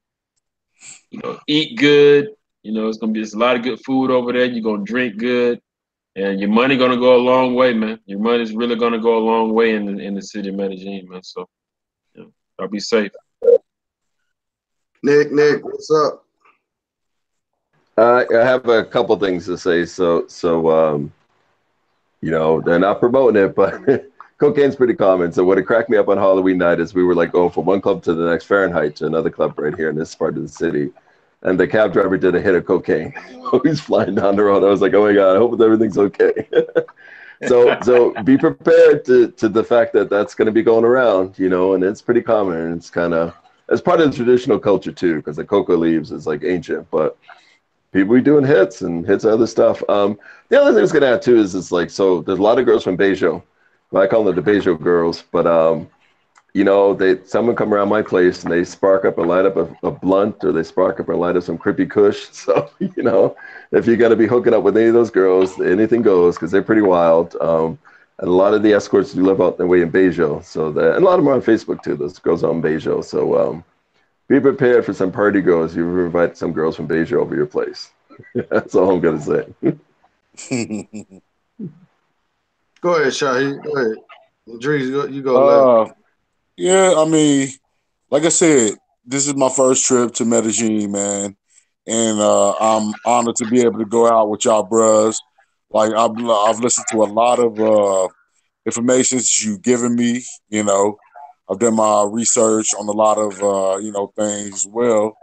Eat good. It's gonna be a lot of good food over there. You're gonna drink good, and your money gonna go a long way, man. Your money's really gonna go a long way in the city of Medellin, man. So, I'll be safe. Nick, what's up? I have a couple things to say. So they're not promoting it, but cocaine's pretty common. So what it cracked me up on Halloween night is we were like going from one club to the next, Fahrenheit, to another club right here in this part of the city. And the cab driver did a hit of cocaine. He's flying down the road. I was like, oh my God, I hope everything's okay. So be prepared to the fact that that's going to be going around, and it's pretty common. And it's it's part of the traditional culture too, because the coca leaves is like ancient, but people be doing hits and hits other stuff. The other thing I was going to add too is like, so there's a lot of girls from Bejo. I call them the Bejo girls, but someone come around my place and they spark up and light up a blunt, or they spark up and light up some Crippy Kush. So, if you're going to be hooking up with any of those girls, anything goes, because they're pretty wild. And a lot of the escorts do live out their way in Bejo. And a lot of them are on Facebook too, those girls out in Bejo. So be prepared for some party girls. You invite some girls from Bejo over your place. That's all I'm going to say. Go ahead, Shaheed. Go ahead. Drees, you go last. Yeah, I mean, like I said, this is my first trip to Medellin, man, and I'm honored to be able to go out with y'all, bros. Like I've listened to a lot of information that you've given me. You know, I've done my research on a lot of things as well.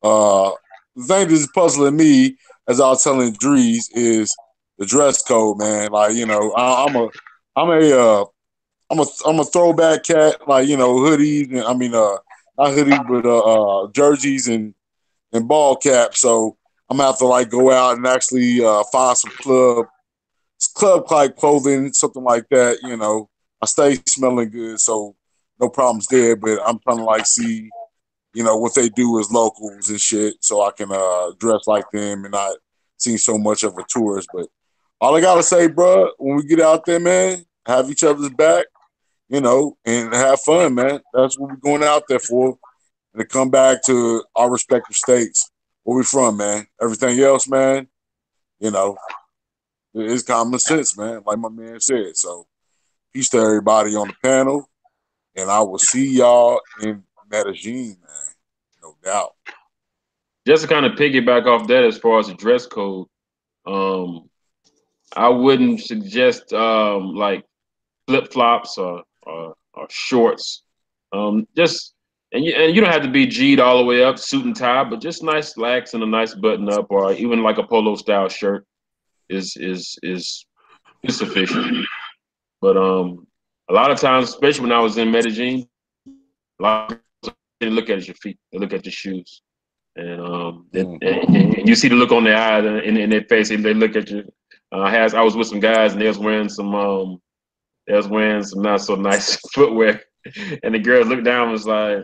Uh, the thing that's puzzling me, as I was telling Drees, is the dress code, man. Like I'm a I'm a throwback cat, like hoodies and not hoodies but jerseys and ball caps. So I'm gonna have to like go out and actually find some club like clothing, something like that. I stay smelling good, so no problems there. But I'm trying to like see what they do as locals and shit, so I can dress like them and not seem so much of a tourist. But all I gotta say, bro, when we get out there, man, have each other's back, and have fun, man. That's what we're going out there for, and to come back to our respective states where we from, man. Everything else, man, you know, it's common sense, man. Like my man said. So peace to everybody on the panel, and I will see y'all in Medellin, man. No doubt. Just to kind of piggyback off that, as far as the dress code, um, I wouldn't suggest like flip flops or shorts. Just and you don't have to be G'd all the way up, suit and tie, but just nice slacks and a nice button up, or even like a polo style shirt is sufficient. But a lot of times, especially when I was in Medellin, a lot of people they look at your feet, they look at your shoes, and and you see the look on their eyes and in their face, and they look at you. I was with some guys, and they was wearing some not so nice footwear, and the girl looked down and was like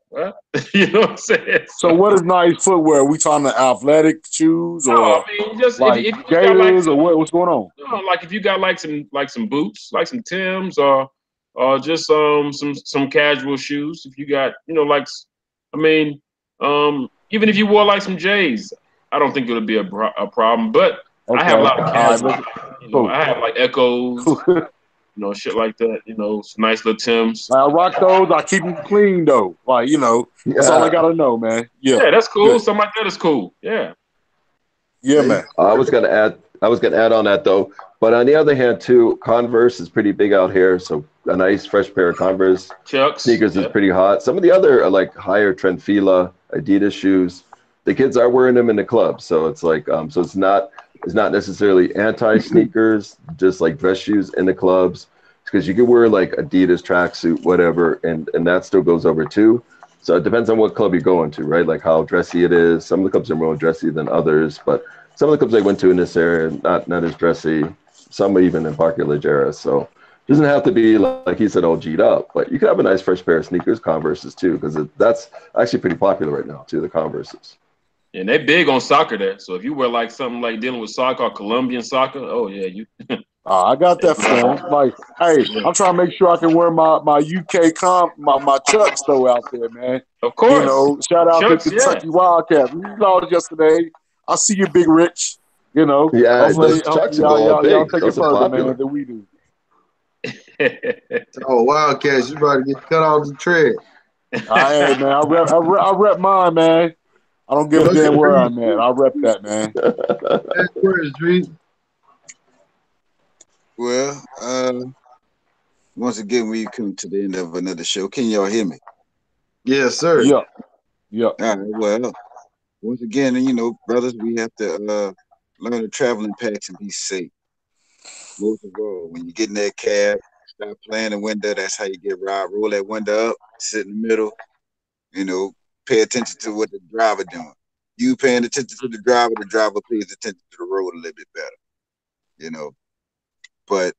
what? You know what I'm saying? So what is nice footwear? We talking athletic shoes No, I or mean just like if you just got like Gators or some, what's going on? you know, like if you got like some boots, like some Tims or just some casual shoes. If you got like I mean even if you wore like some J's, I don't think it would be a problem. But I have a Okay. lot of All right. casual. Cool. I have like Echoes, Cool. shit like that. Some nice little Tims. I rock those. I keep them clean though. Like that's all I Yeah. gotta know, man. Yeah. Yeah, that's cool. Good. Something like that is cool. Yeah. Yeah, Hey, man. I was gonna add. I was gonna add on that though. But on the other hand, too, Converse is pretty big out here. So a nice fresh pair of Converse Chucks. sneakers is Yeah. pretty hot. Some of the other like higher trend Fila, Adidas shoes, the kids are wearing them in the club. So it's like so it's not necessarily anti sneakers, just like dress shoes in the clubs because you can wear like Adidas tracksuit, whatever, and that still goes over too. So it depends on what club you're going to, right? Like how dressy it is. Some of the clubs are more dressy than others, but some of the clubs I went to in this area not as dressy. Some even in Parque Leggera. So it doesn't have to be like he said, all G'd up, but you can have a nice fresh pair of sneakers, Converses too, because that's actually pretty popular right now too. The Converses. And they big on soccer there. So if you were like something like dealing with soccer or Colombian soccer, oh yeah, you I got that for them. Like, hey, yeah. I'm trying to make sure I can wear my UK my Chucks though out there, man. Of course. Shout out to Chucks, yeah. Kentucky Wildcats. We lost yesterday. I see you, Big Rich. Yeah, those Hopefully Chucks are going y'all big. take it Those are further, man, popular. than we do. oh Wildcats, you about to get cut off the tread. Hey, man, I rep mine, man. I don't give a What's damn the where I'm at. I rep that, man. last words, Drees? Well, once again, we come to the end of another show. Can y'all hear me? Yes, sir. Yep, yep. All right. Well, once again, brothers, we have to learn to travel in packs and be safe. Most of all, when you get in that cab, stop playing the window. That's how you get robbed. Roll that window up, sit in the middle. You know, pay attention to what the driver doing. You paying attention to the driver pays attention to the road a little bit better. You know, but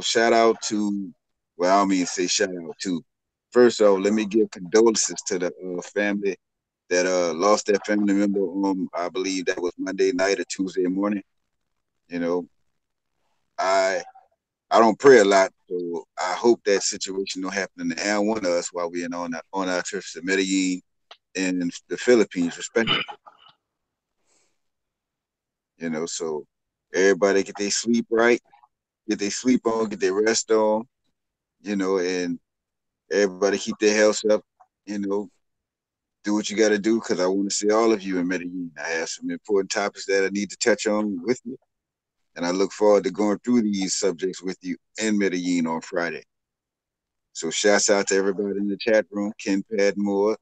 shout out to. Well, I don't mean to say shout out to. First off, let me give condolences to the family that lost their family member. I believe that was Monday night or Tuesday morning. You know, I I don't pray a lot, so I hope that situation don't happen to any one of us while we're on our trips to Medellin and the Philippines, respectively. So everybody get their sleep right, get their sleep on, get their rest on, and Everybody keep their health up. You know, do what you got to do because I want to see all of you in Medellin. I have some important topics that I need to touch on with you, and I look forward to going through these subjects with you in Medellin on Friday. So shouts out to everybody in the chat room, Ken Padmore,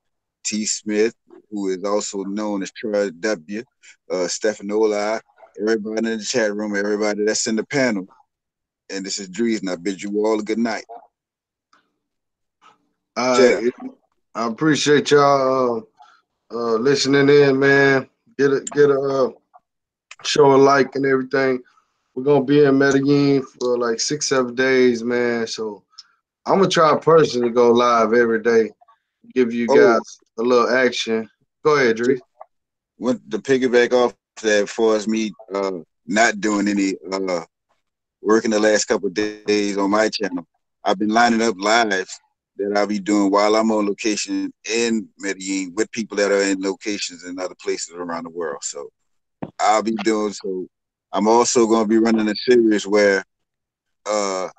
T. Smith, who is also known as Troy W., Stefanola, everybody in the chat room, everybody that's in the panel. And this is Dries, and I bid you all a good night. I appreciate y'all listening in, man. Get a show a like and everything. We're gonna be in Medellin for like 6-7 days, man. So I'm gonna try personally to go live every day, give you guys a little action. Go ahead, Dre. Want to piggyback off that for us, me not doing any working the last couple of days on my channel. I've been lining up lives that I'll be doing while I'm on location in Medellin with people that are in locations in other places around the world. So I'll be doing so. I'm also going to be running a series where I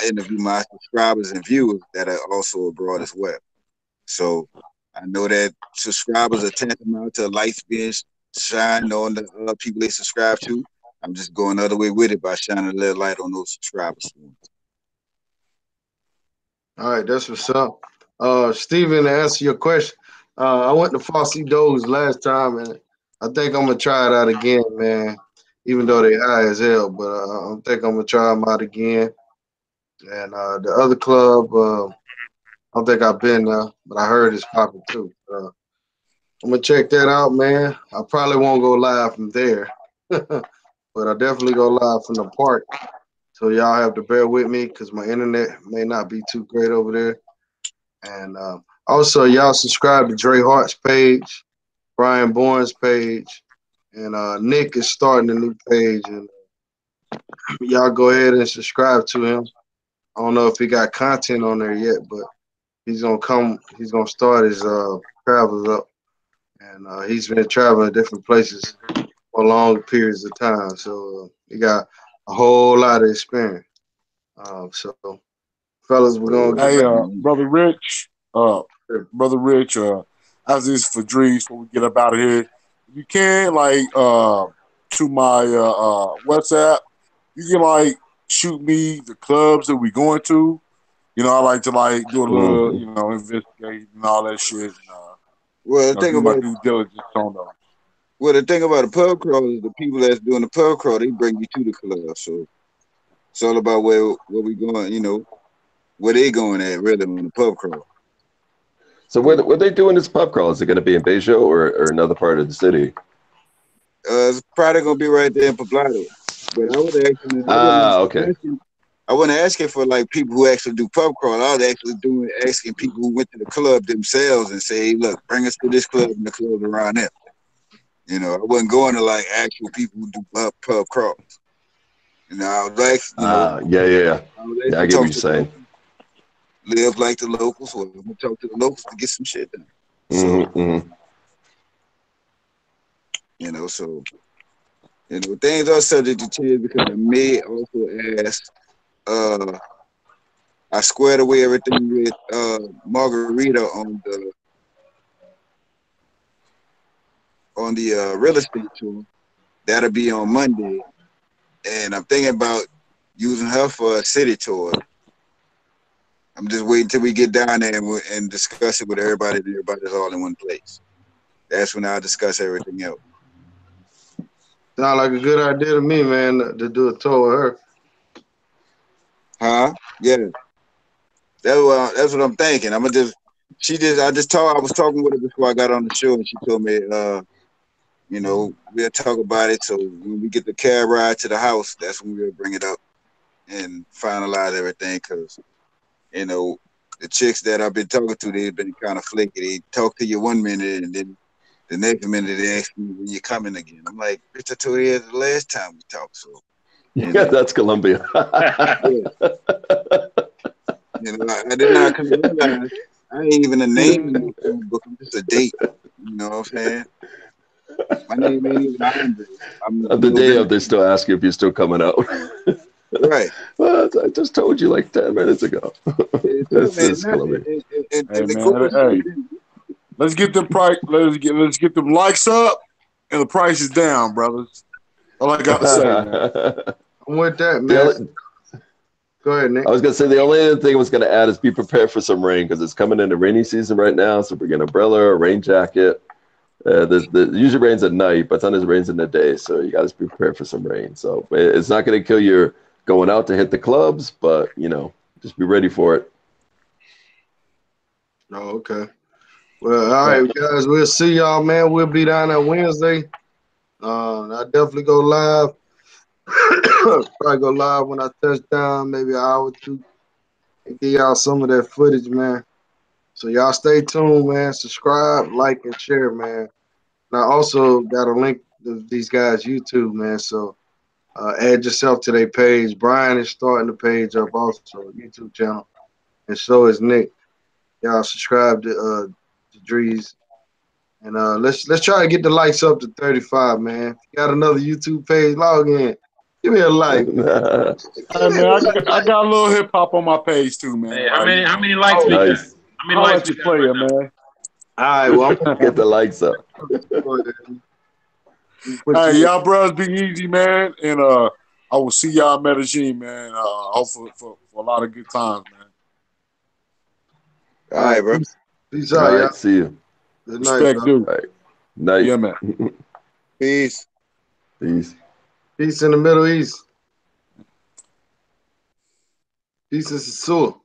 interview my subscribers and viewers that are also abroad as well. So I know that subscribers are tantamount to lights being shined on the people they subscribe to. I'm just going the other way with it by shining a little light on those subscribers. All right, that's what's up. Steven, to answer your question, I went to Fossey Doe's last time, and I think I'm gonna try it out again, man. Even though they high as hell, but I think I'm gonna try them out again. And the other club, I don't think I've been there, but I heard it's popping too. I'm gonna check that out, man. I probably won't go live from there, but I definitely go live from the park. So y'all have to bear with me because my internet may not be too great over there. And also, y'all subscribe to Dre Hart's page, Brian Bourne's page, and Nick is starting a new page. And y'all go ahead and subscribe to him. I don't know if he got content on there yet, but he's gonna come. He's gonna start his travels up, and he's been traveling different places for long periods of time. So he got a whole lot of experience. So, fellas, we're gonna get Hey, back. brother Rich, as this for Drees before we get up out of here. If you can, like, to my WhatsApp, you can like shoot me the clubs that we going to. You know, I like to like do a little, you know, investigate and all that shit. And, well, the thing do my about due diligence on those. well, the thing about a pub crawl is the people that's doing the pub crawl, they bring you to the club. So it's all about where we going. You know, where they going at really on the pub crawl. So where they doing this pub crawl? Is it going to be in Bejo or another part of the city? It's probably gonna be right there in Poblado. But I was asking, Okay. I wasn't asking for like people who actually do pub crawl. I was actually asking people who went to the club themselves and say, hey, look, bring us to this club and the clubs around there. You know, I wasn't going to like actual people who do pub crawls. You know, I was like, you know, yeah. I get what you're saying. Live like the locals, or I'm gonna talk to the locals to get some shit done. You know, so you know things are subject to change because I may also ask. I squared away everything with Margarita on the real estate tour. That'll be on Monday, and I'm thinking about using her for a city tour. I'm just waiting till we get down there and discuss it with everybody. And everybody's all in one place. That's when I'll discuss everything else. Sound like a good idea to me, man, to do a tour with her. Huh? Yeah. That's what I'm thinking. I was talking with her before I got on the show, and she told me, you know, we'll talk about it. So when we get the cab ride to the house, that's when we'll bring it up and finalize everything. Because you know, the chicks that I've been talking to, they've been kind of flaky. They talk to you one minute, and then the next minute they ask me when you're coming again. I'm like, bitch, I told you the last time we talked. So yeah, that's Colombia. You know, and then I come to realize I ain't even a name in my phone book. I'm just a date. You know what I'm saying? My name ain't even Andre. The day of, they still ask you if you're still coming out. Right. Well, I just told you like 10 minutes ago. Yeah, That's man, just Columbia. Hey and the man, cool hey, let's get them price. Let's get them likes up and the prices down, brothers. All I got to say, man. I'm with that, The man. only- Go ahead, Nick. I was gonna say the only other thing I was gonna add is be prepared for some rain because it's coming into rainy season right now. So bring an umbrella, a rain jacket. The usually rains at night, but sometimes it rains in the day. So you got to be prepared for some rain. So it's not gonna kill your going out to hit the clubs, but just be ready for it. Oh, okay. Well, all right, guys. We'll see y'all, man. We'll be down there Wednesday. I definitely go live. Probably go live when I touch down, maybe an hour or two, and give y'all some of that footage, man. So y'all stay tuned, man. Subscribe, like, and share, man. And I also got a link to these guys' YouTube, man. So add yourself to their page. Brian is starting the page up also, YouTube channel, and so is Nick. Y'all subscribe to Drees. And let's try to get the likes up to 35, man. If you got another YouTube page, log in. Give me a like, man. Hey man, I got a little hip hop on my page too, man. Hey, how many likes we got? Nice. How many I'll likes let we you got play right it, now? man. All right, well, I'm Get the likes up. gonna put Hey, you. y'all brothers be easy, man. And I will see y'all in Medellin, man. Hopefully for a lot of good times, man. All right, bro. Peace All out, y'all. right. See you. Good night, Respect bro. due. All right. Night. Yeah, man. Peace. Peace. Peace in the Middle East. Peace in Sasua.